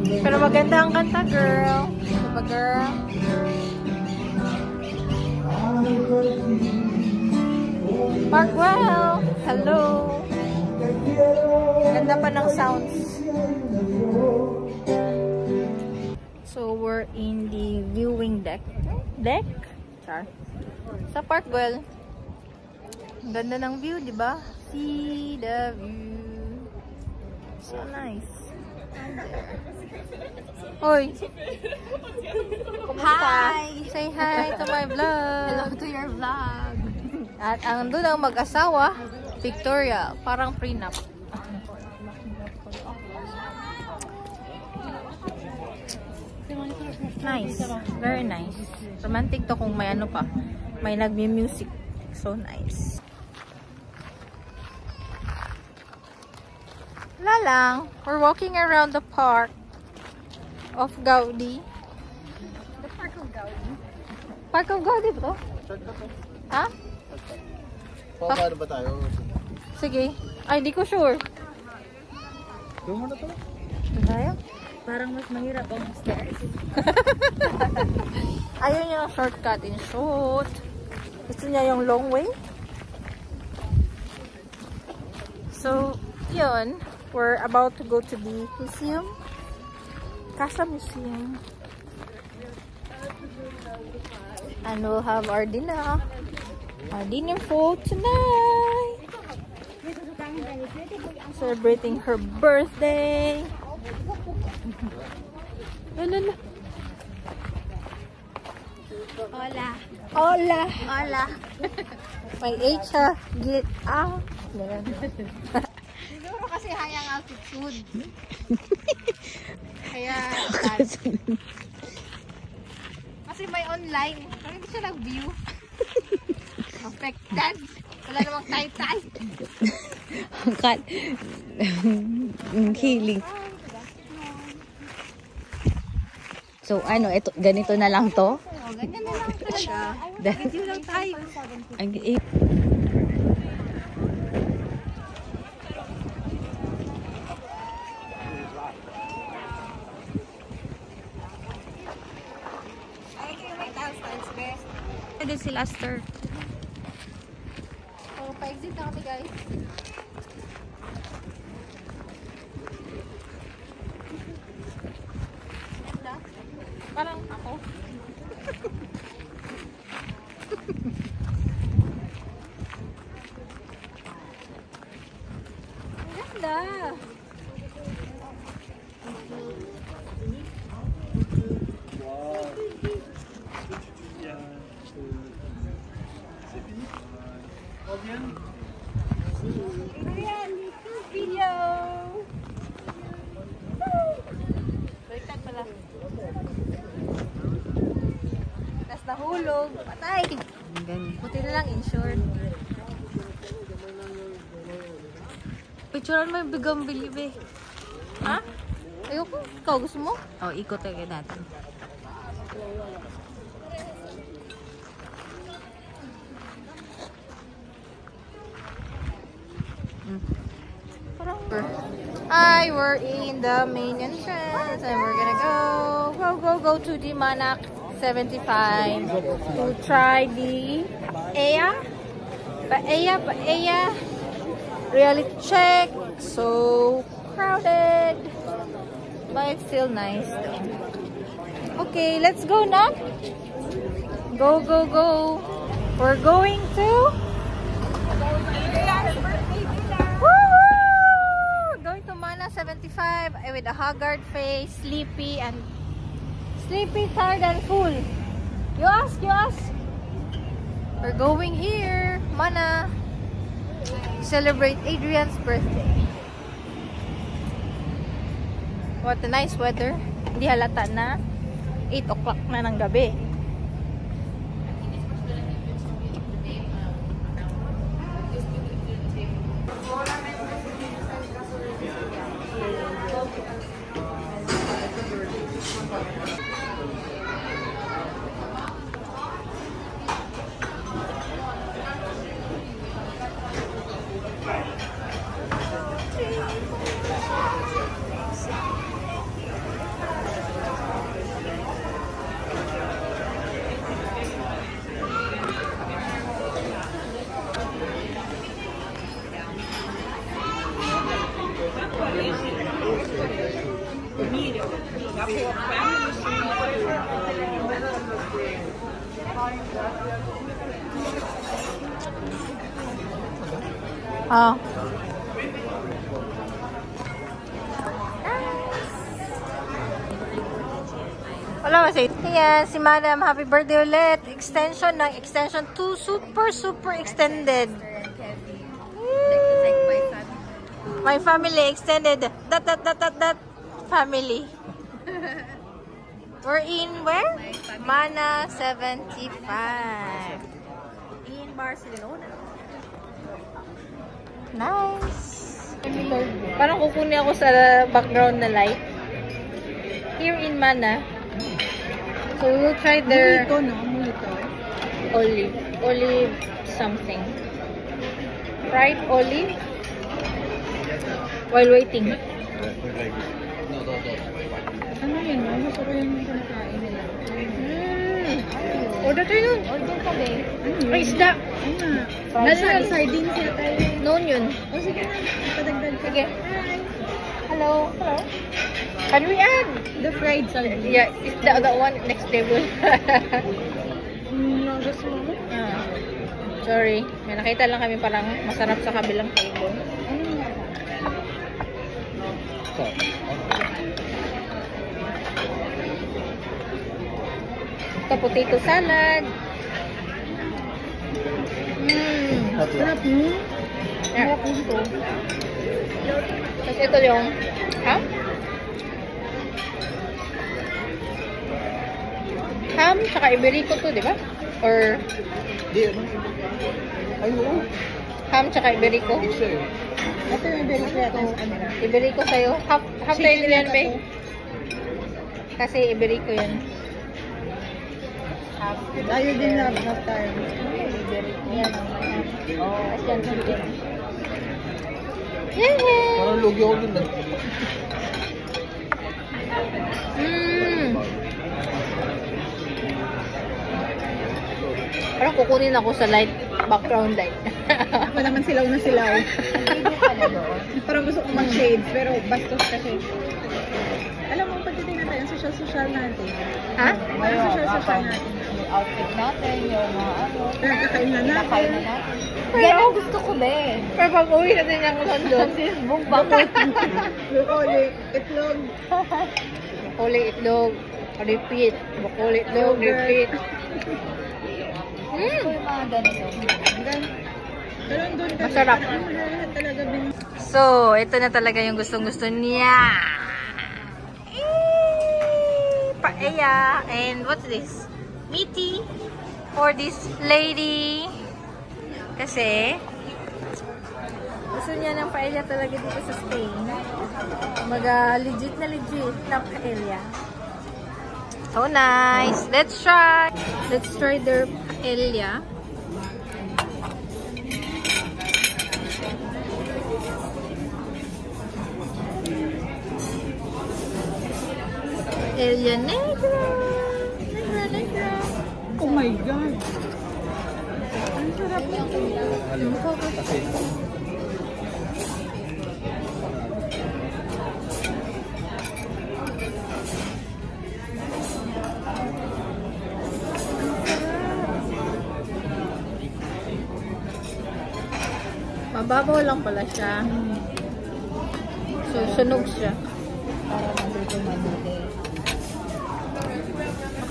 Pero maganda ang kanta, girl. Diba, girl? Parkwell! Hello! Ganda pa ng sounds. So, we're in the viewing deck. Deck? Char. Sa Parkwell. Ang ganda ng view, diba? See the view. So nice. Hoy! Kumusta? Hi! Say hi to my vlog. Hello to your vlog. At ang doon ang mag-asawa, Victoria. Parang prenup. Nice. Very nice. Romantic to kung may ano pa. May nagmi-music. So nice. Wala lang. We're walking around the park of Gaudi. The Park of Gaudi. Park of Gaudi ba to? Ha? Paano ba tayo? Sige. Ay, di ko sure. Doon mo na to? Tayo? Parang mas mahirap ang stairs. Ayaw niya ng shortcut in short. Gusto niya yung long way. So, yun. We're about to go to the museum. Casa Museum. And we'll have our dinner. Our dinner for tonight. Celebrating her birthday. Lala. Hola. Hola. Hola. May H ha. Get out. Siguro kasi hayang altitude. Kaya, kasi may online. Pero hindi siya nag-view. Affected. Wala namang tay-tay. Ang hiling. So, ano, ito, ganito na lang to? Oh, ganyan na lang talaga. Video lang tayo. Pwede si Lester. So, pa-exit na kami, guys. Ganda. Parang ako. Ganda. Video. Baliktad pala. Tapos nahulog. Patay. Buti na lang insured. Picturean mo yung bigang bilib eh. Ha? Ayoko. Ikaw, gusto mo? Oh, ikot agad natin. Hi, we're in the main entrance and we're gonna go to the Manac 75 to try the paella reality check. So crowded, but it's still nice though. Okay, let's go now. Go. We're going to going to Mana 75 with a haggard face, sleepy, tired and full. You ask. We're going here, Mana, celebrate Adrian's birthday. What a nice weather. Hindi halata na 8 o'clock na ng gabi. Oh. Wala kasi. Ayan, si Madam, happy birthday ulit. Extension ng extension 2, super extended. My family extended. That family. We're in where? Mana 75. In Barcelona. Nice. Parang kukunin ako sa background na light. Here in Mana. So we will try their olive something. Fried olive while waiting. Ano yun? Gusto ko yung kinakain nila. Order tayo nun. Order ka ba? Ay, isda. Nasa sardines yata yun. Noon yun. O sige na, padagdag ka. Sige. Hi. Hello. Can we add? The fried sardines. Yeah, is the one next table. No, gusto mo? Sorry. May nakita lang kami parang masarap sa kabilang table. Ito, potato salad. Sarap mo? Yeah. Tapos ito yung ham. Ham, tsaka iberico to, di ba? Or Di, ano? Ay, oo. ham, tsaka iberico. Isa eh. Ito yung very yata sa kanila. Iberico sa'yo. Half tayo nila yan, be. Kasi iberico yan. Ayaw din na half time. Yan. Tapos yan, chicken. Yay! Parang lugi ako dun. Parang kukunin ako sa light, background light. Ako naman silaw na silaw. Parang gusto ko mag-shades, pero bastos kasi. Alam mo, pagdating natin, ang social natin. Ha? Parang social natin. Outfit natin, yung mga ano. Kakain na natin. Pero gusto ko ba eh. Pero pag uwi natin yung London, Bakit? Bukoli, itlog. bukuli, itlog, repeat. Bukuli, itlog, repeat. Yung mga ganito. Pero doon kasi, Masarap. talaga bin. So, ito na talaga yung gustong-gusto niya. Paella. And what's this? Meaty for this lady. Kasi, gusto niya ng paella talaga dito sa Spain. Legit na paella. So nice. Let's try their paella. Paella negra. Negra. Oh my God. Ang sarap mo. Kasi, Mababaw lang pala siya. So, sunog siya. Para mabuti.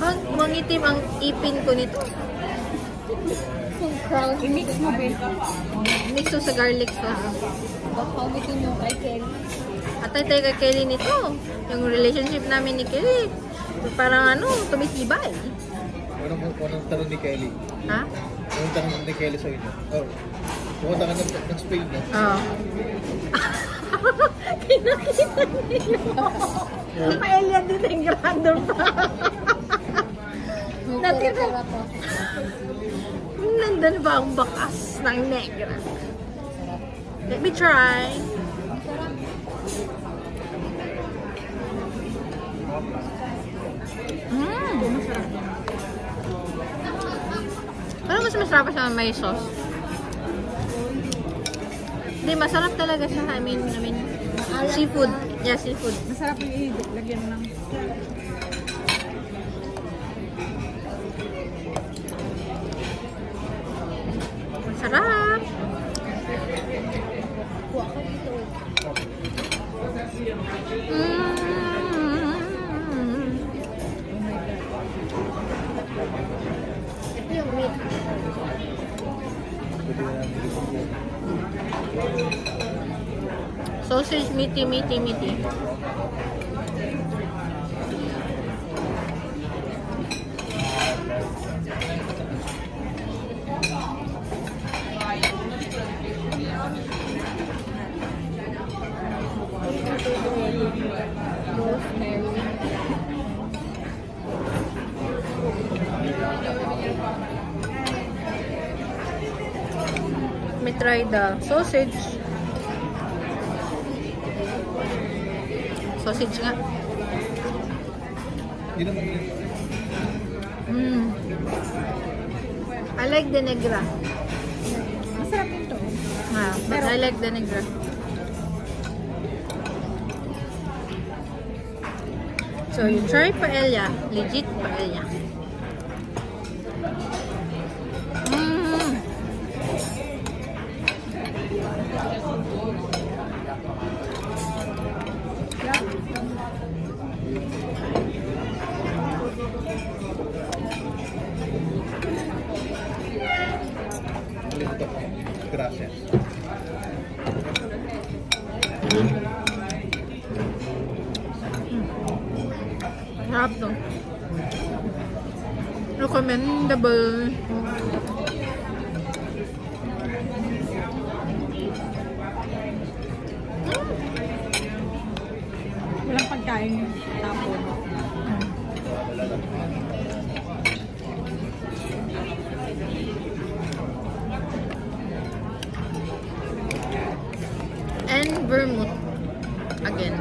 Mukhang mangitim ang ipin ko nito. I-mix mo, Ben. Mix to sa garlic sauce. Pagpamitin yung kay Kelly. Atay tayo kay Kelly nito. Yung relationship namin ni Kelly. Parang tumitibay. unang tanong ni Kelly. Ha? Unang tanong ni Kelly sa inyo. Oh. Pumunta ka ng Spain, no? Oo. Pinakita niyo. Paella din ang grado pa. Natira. Nandun ba ang bakas ng negra? Let me try. Parang mas masarap siya may sauce. Hindi, masarap talaga siya. I mean, seafood. Yeah, seafood. Masarap yung i-lagyan mo ng Sarap! Ito yung meat. Sausage meaty. Let me try the sausage. Sausage nga. Hindi naman yun. I like the negra. Masarap ito. But I like the negra. So, you try paella. Legit paella. Gracias. Sarap to. Recommendable. Walang pagkain tapon. And vermouth again.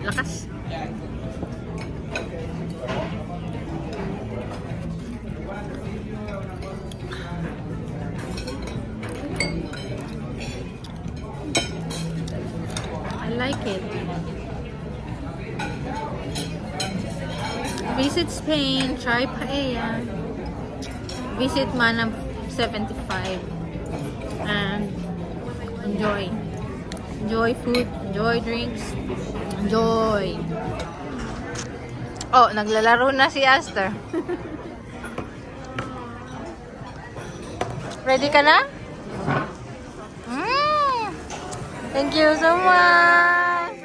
Lakas. I like it. Visit Spain, try paella. Visit Manab 75 and enjoy food, enjoy drinks, enjoy. Oh, naglalaro na si Aster. Ready ka na? Thank you so much.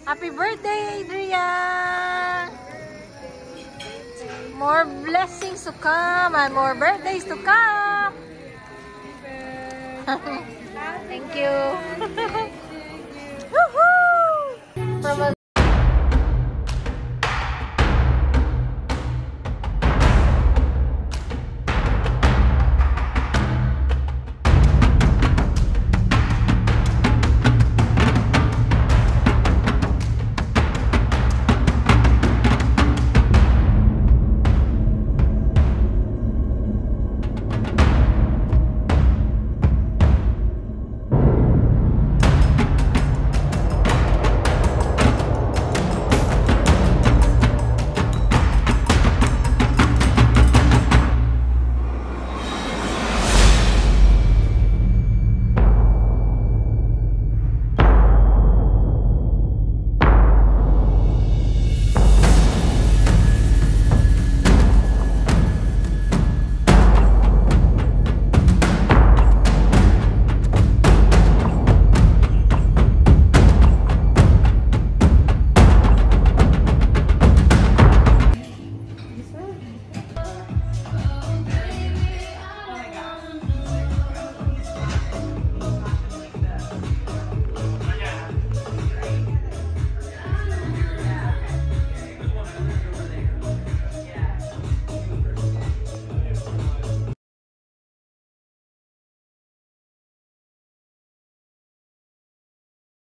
Happy birthday, Adrian. More blessings to come and more birthdays to come. Thank you.